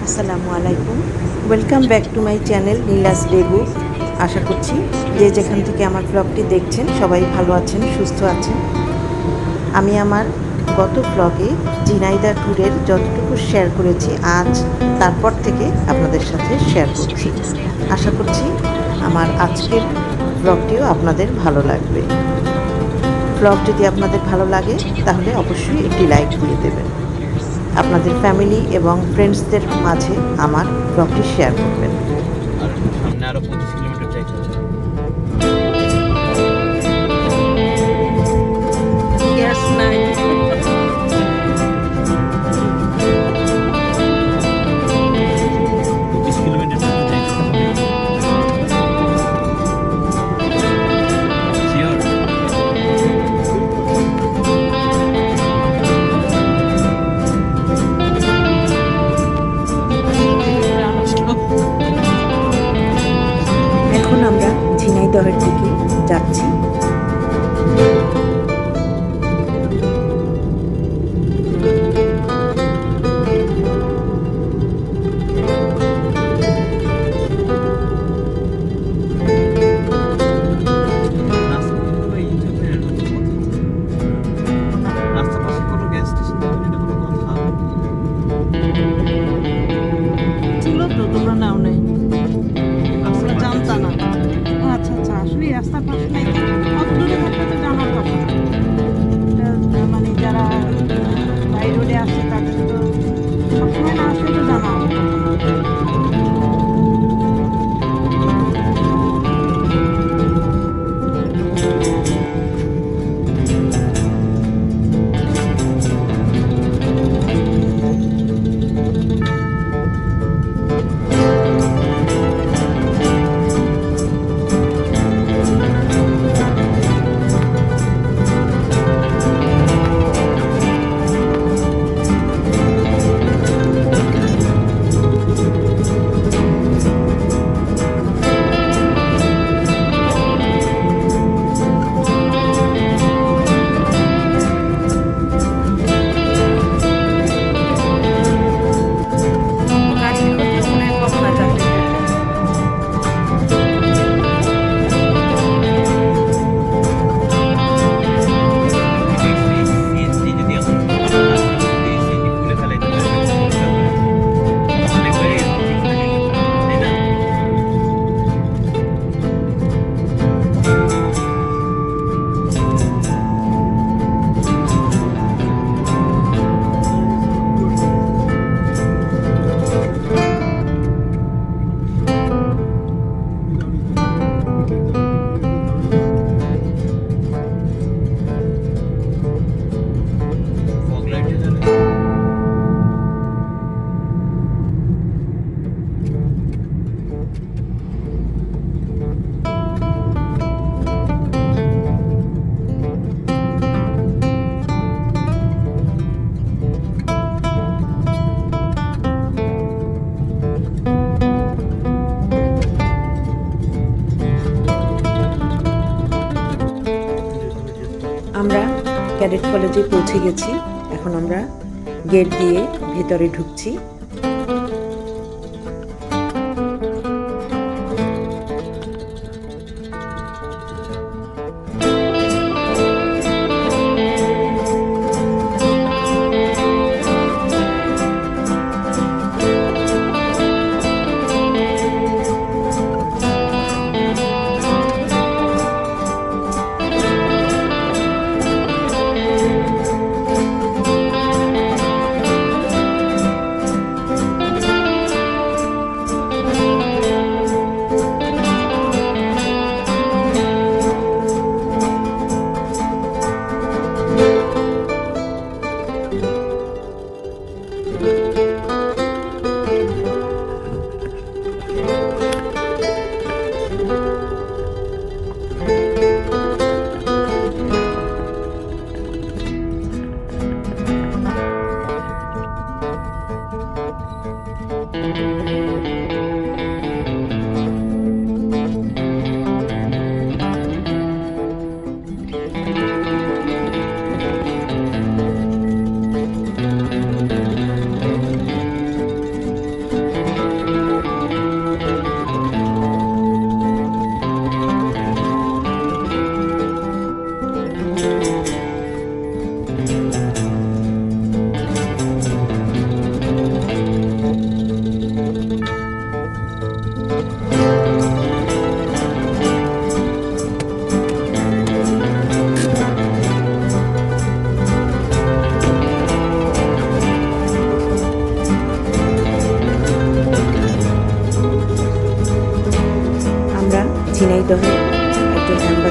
আসসালামু আলাইকুম, welcome back to my channel নীলাস ডেগু। আশা করছি যে যেখান থেকে আমার ব্লগটি দেখছেন সবাই ভালো আছেন, সুস্থ আছেন। আমি আমার গত ব্লগে ঝিনাইদহ ট্যুরের যতটুকু শেয়ার করেছি আজ তারপর থেকে আপনাদের সাথে শেয়ার করছি। আশা করছি আমার আজকের ব্লগটিও আপনাদের ভালো লাগবে। ব্লগ যদি আপনাদের ভালো লাগে তাহলে অবশ্যই একটি লাইক দিয়ে দেবেন। আপনাদের ফ্যামিলি এবং ফ্রেন্ডসদের মাঝে আমার ব্লগটি শেয়ার করবেন। সামনে আরো 25 কিলোমিটার যাইতে হবে। গ্যাস নাই। 25 কিলোমিটার যাইতে হবে। শিওর? এখন আমরা ঝিনাইদহের দিকে যাচ্ছি। রাস্তার পাশে কোনো গ্যাস স্টেশন থাকলে এটা কোনো কথা? ছিল তো, তোমরা নাও নাই, তোমরা জানতা না। ও আচ্ছা আচ্ছা, আসলে রাস্তার পাশে নাই, অত দূরে থাকলে তো জানার কথা না। এটা, মানে যারা বাই রোডে আসে তাদের তো সবসময় না আসলে তো জানা হবে কথা না। সিএনজি যদি এখন সিএনজি খুলে ফেলাইতে পারে তখন একবারে তাই না? ফগ লাইটে জ্বলে। আমরা ক্যাডেট কলেজে পৌঁছে গেছি। এখন আমরা গেট দিয়ে ভেতরে ঢুকছি।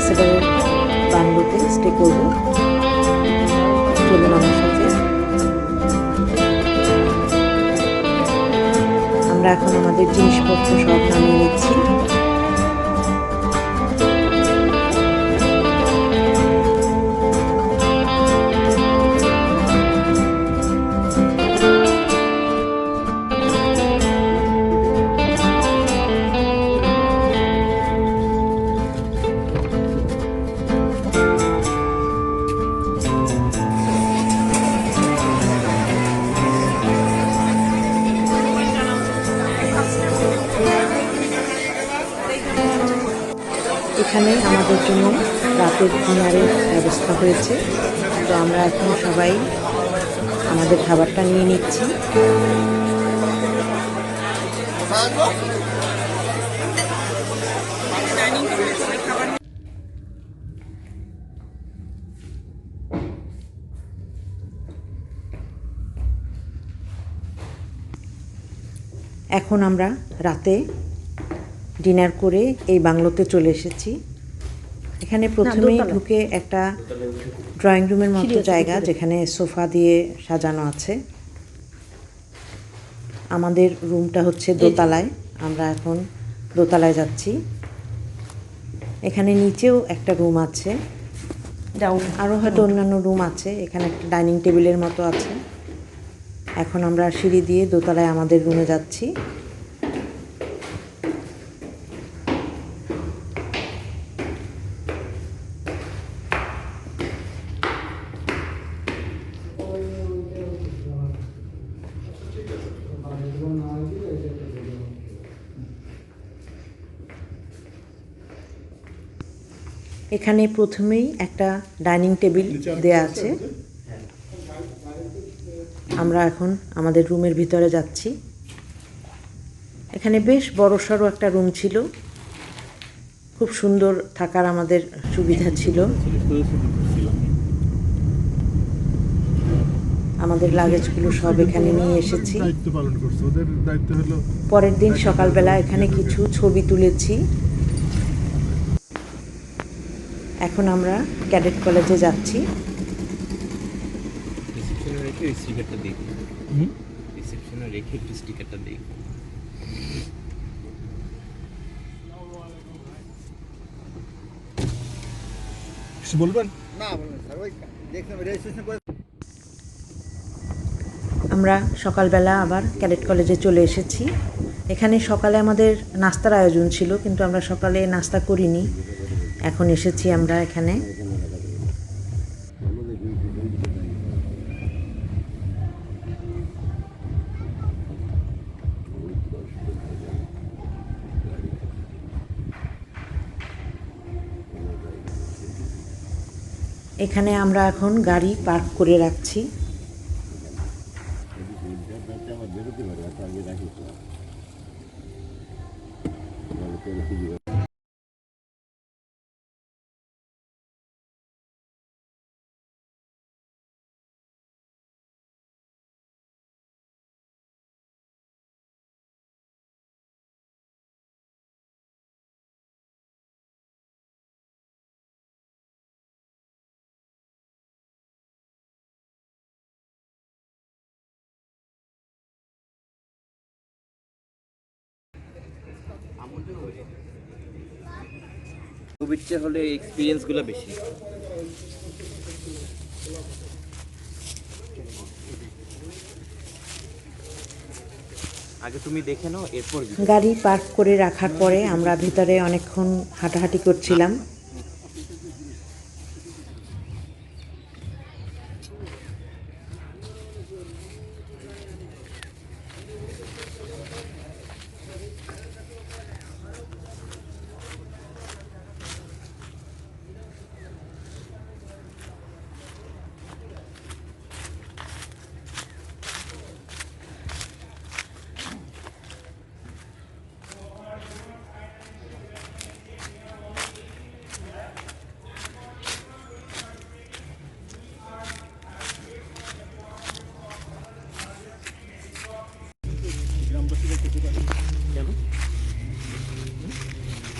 অ্যাম্বাসেডারের বাংলোতে স্টে করব। চলুন আমার সাথে। আমরা এখন আমাদের জিনিসপত্র সব নামিয়ে নিচ্ছি। এখানে আমাদের জন্য রাতের ডিনারের ব্যবস্থা হয়েছে, তো আমরা এখন সবাই আমাদের খাবারটা নিয়ে নিচ্ছি। এখন আমরা রাতে ডিনার করে এই বাংলোতে চলে এসেছি। এখানে প্রথমেই ঢুকে একটা ড্রয়িং রুমের মতো জায়গা, যেখানে সোফা দিয়ে সাজানো আছে। আমাদের রুমটা হচ্ছে দোতলায়, আমরা এখন দোতলায় যাচ্ছি। এখানে নিচেও একটা রুম আছে, আরও হয়তো অন্যান্য রুম আছে। এখানে একটা ডাইনিং টেবিলের মতো আছে। এখন আমরা সিঁড়ি দিয়ে দোতলায় আমাদের রুমে যাচ্ছি। এখানে প্রথমেই একটা ডাইনিং টেবিল দেয়া আছে। আমরা এখন আমাদের রুমের ভিতরে যাচ্ছি। এখানে বেশ বড়সড় একটা রুম ছিল, খুব সুন্দর থাকার আমাদের সুবিধা ছিল। আমাদের লাগেজগুলো সব এখানে নিয়ে এসেছি। পরের দিন সকালবেলা এখানে কিছু ছবি তুলেছি। এখন আমরা ক্যাডেট কলেজে যাচ্ছি। রিসেপশনে রেখে ওই স্টিকারটা দিই। রিসেপশনে রেখে একটু স্টিকারটা দিই। কিছু বলবেন? আমরা সকালবেলা আবার ক্যাডেট কলেজে চলে এসেছি। এখানে সকালে আমাদের নাস্তার আয়োজন ছিল, কিন্তু আমরা সকালে নাস্তা করিনি। এখন এসেছি আমরা এখানে। এখানে আমরা এখন গাড়ি পার্ক করে রাখছি। কোভিড হলে এক্সপিরিয়েন্সগুলো বেশি। আগে তুমি দেখে নাও, এরপর গাড়ি পার্ক করে রাখার পরে আমরা ভিতরে অনেকক্ষণ হাঁটাহাঁটি করছিলাম।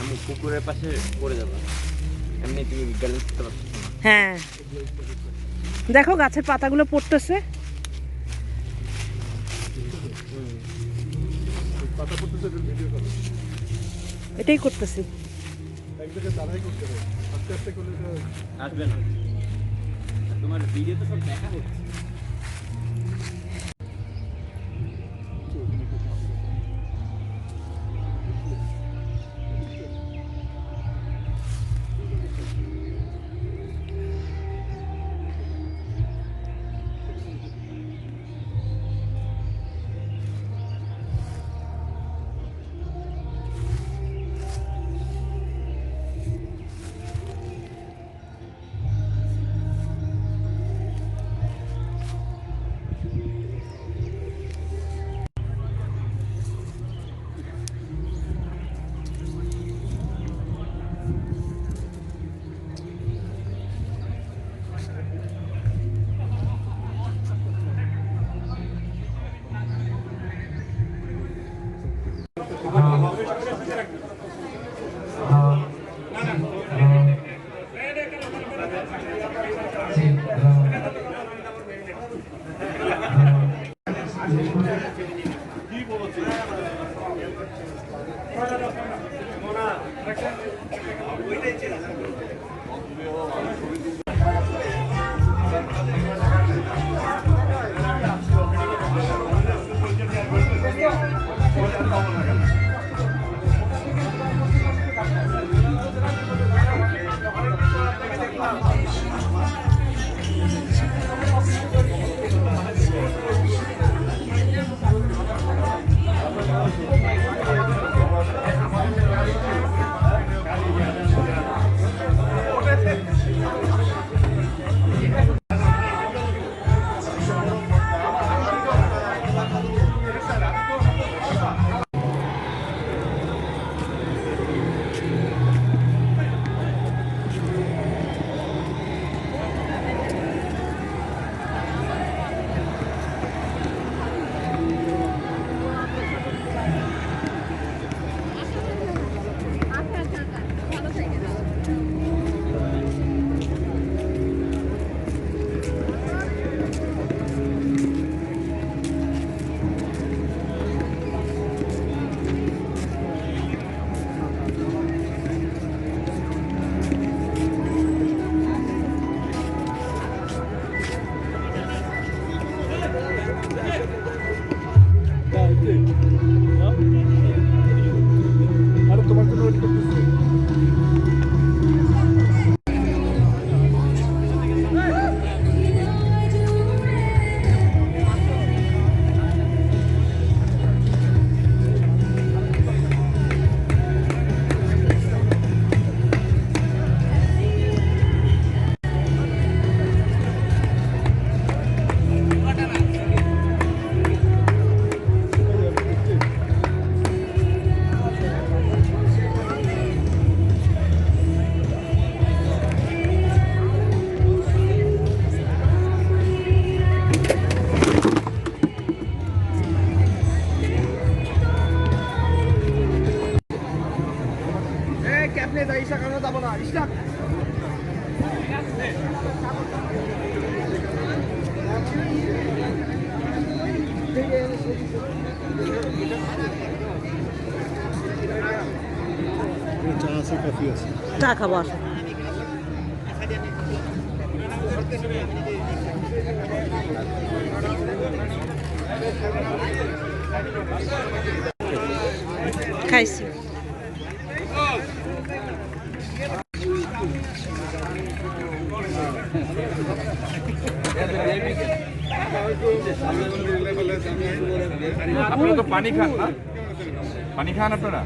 আমি পুকুরের পাশে পড়ে যাবো। এমনি তুমি ব্যালেন্স করতে পারছো না। হ্যাঁ দেখো গাছের পাতাগুলো পড়তেছে। পাতা পড়তেছে ভিডিও করো, এটাই করতেছি। এক জায়গায় দাঁড়াই করতে হবে, আস্তে আস্তে করলে তো আসবে না, আর তোমার ভিডিও তো সব দেখা হচ্ছে। আরে তোমার জন্য ওয়েট করতেছি। চা আছে, কফি আছে। চা খাবো আসো। খাইছি। আপনারা তো পানি খান না? পানি খান আপনারা?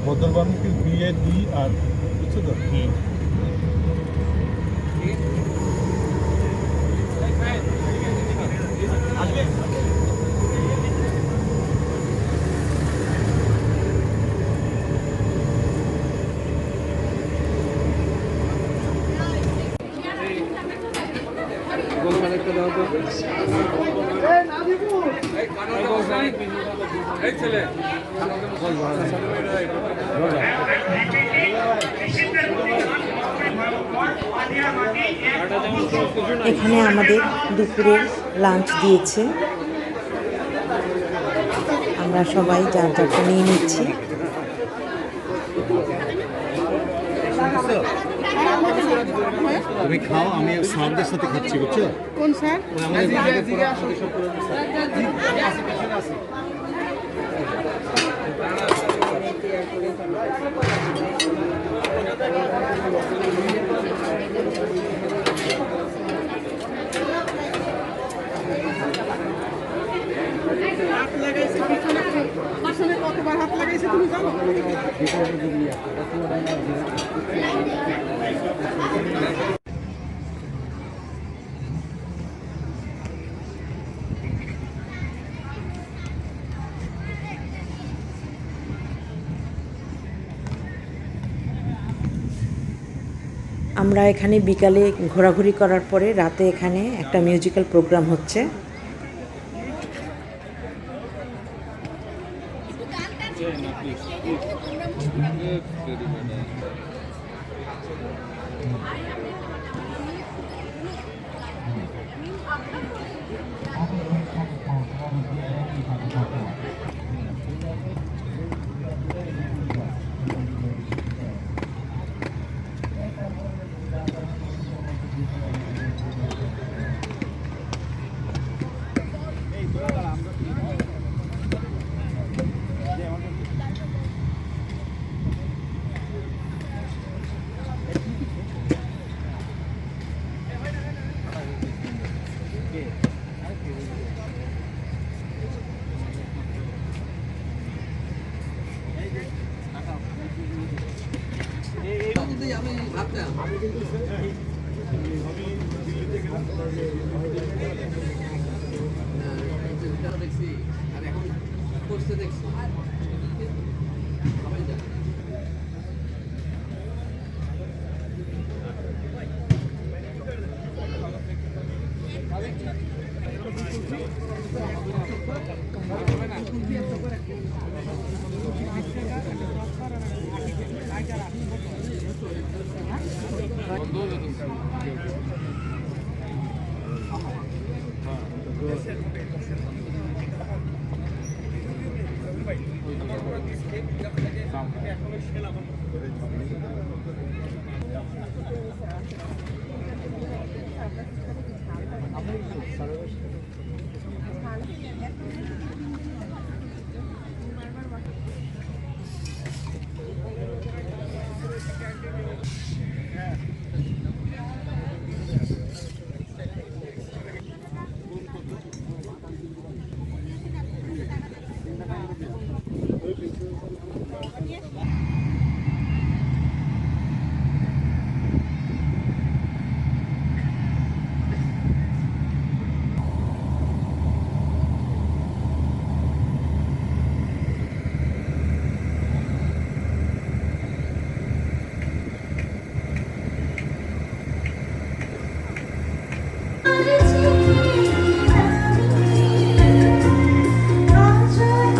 ভদ্রবাবুকে বিয়ে দিই আর বুঝছো তো? এখানে আমাদের দুপুরের লাঞ্চ দিয়েছে, আমরা সবাই যার যারটা নিয়ে নিচ্ছি। তুমি খাও, আমি স্যারদের সাথে খাচ্ছি, বুঝছো? কোন স্যার? হাত লাগাইছে পিছনে কতবার হাত লাগাইছে তুমি জানো? আমরা এখানে বিকালে ঘোরাঘুরি করার পরে রাতে এখানে একটা মিউজিক্যাল প্রোগ্রাম হচ্ছে।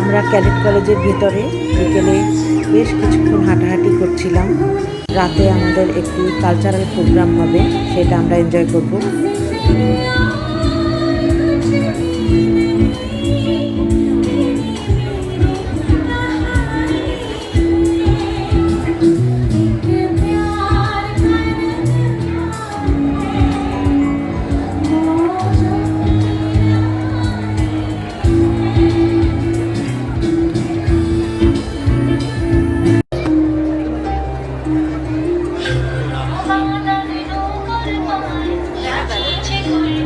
আমরা ক্যাডেট কলেজের ভিতরে বিকেলে বেশ কিছুক্ষণ হাঁটাহাঁটি করছিলাম। রাতে আমাদের একটি কালচারাল প্রোগ্রাম হবে, সেটা আমরা এনজয় করব। লাগিয়েছে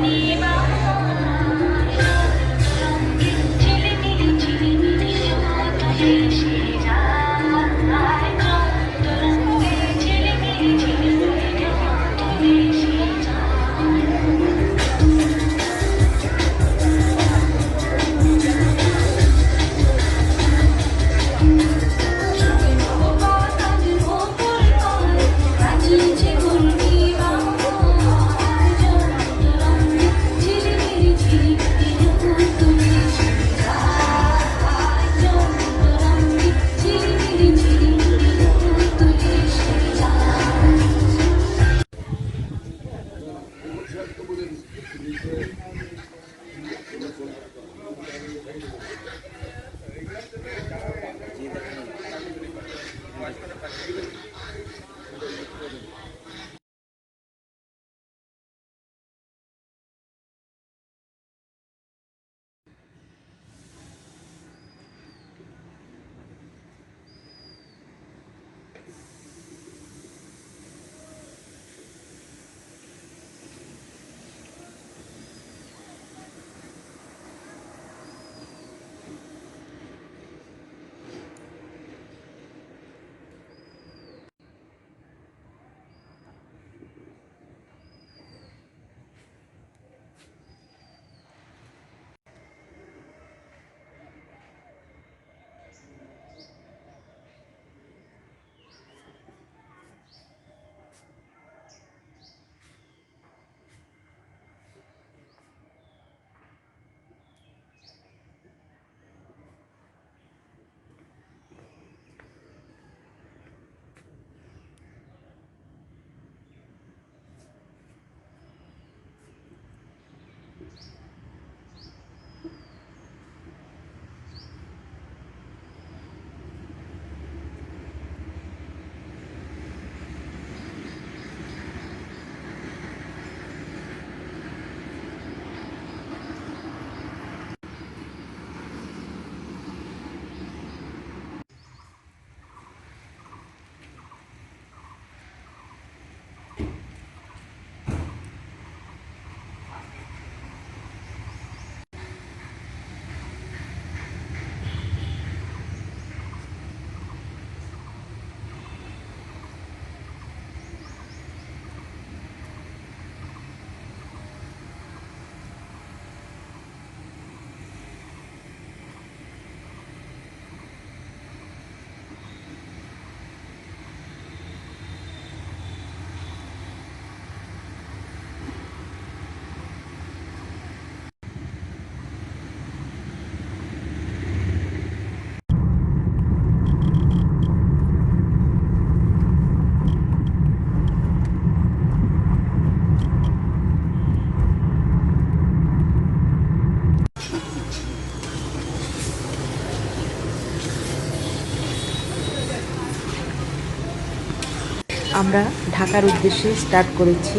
আমরা ঢাকার উদ্দেশ্যে স্টার্ট করেছি।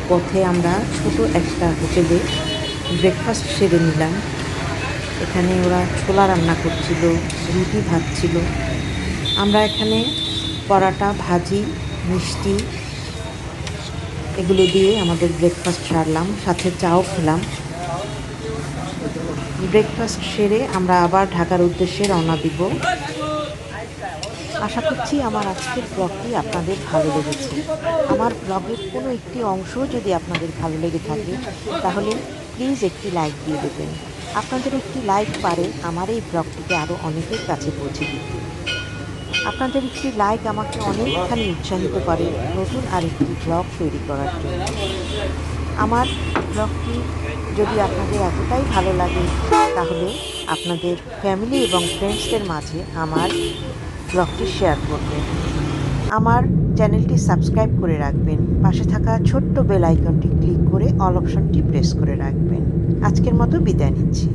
পথে আমরা ছোট একটা হোটেলে ব্রেকফাস্ট সেরে নিলাম। এখানে ওরা ছোলা রান্না করছিল, রুটি ভাত ছিল। আমরা এখানে পরাটা, ভাজি, মিষ্টি এগুলো দিয়ে আমাদের ব্রেকফাস্ট সারলাম, সাথে চাও খেলাম। ব্রেকফাস্ট সেরে আমরা আবার ঢাকার উদ্দেশ্যে রওনা দিব। আশা করছি আমার আজকের ব্লগটি আপনাদের ভালো লেগেছে। আমার ব্লগের কোনো একটি অংশ যদি আপনাদের ভালো লেগে থাকে তাহলে প্লিজ একটি লাইক দিয়ে দেবেন। আপনাদের একটি লাইক পারে আমার এই ব্লগটিকে আরও অনেকের কাছে পৌঁছে দিতে। আপনাদের একটি লাইক আমাকে অনেকখানি উৎসাহিত করে নতুন আরেকটি ব্লগ তৈরি করার জন্য। আমার ব্লগটি যদি আপনাদের এতটাই ভালো লাগে তাহলে আপনাদের ফ্যামিলি এবং ফ্রেন্ডসদের মাঝে আমার ব্লগটি শেয়ার করবেন। আমার চ্যানেলটি সাবস্ক্রাইব করে রাখবেন। পাশে থাকা ছোট্ট বেল আইকনটি ক্লিক করে অল অপশনটি প্রেস করে রাখবেন। আজকের মতো বিদায় নিচ্ছি।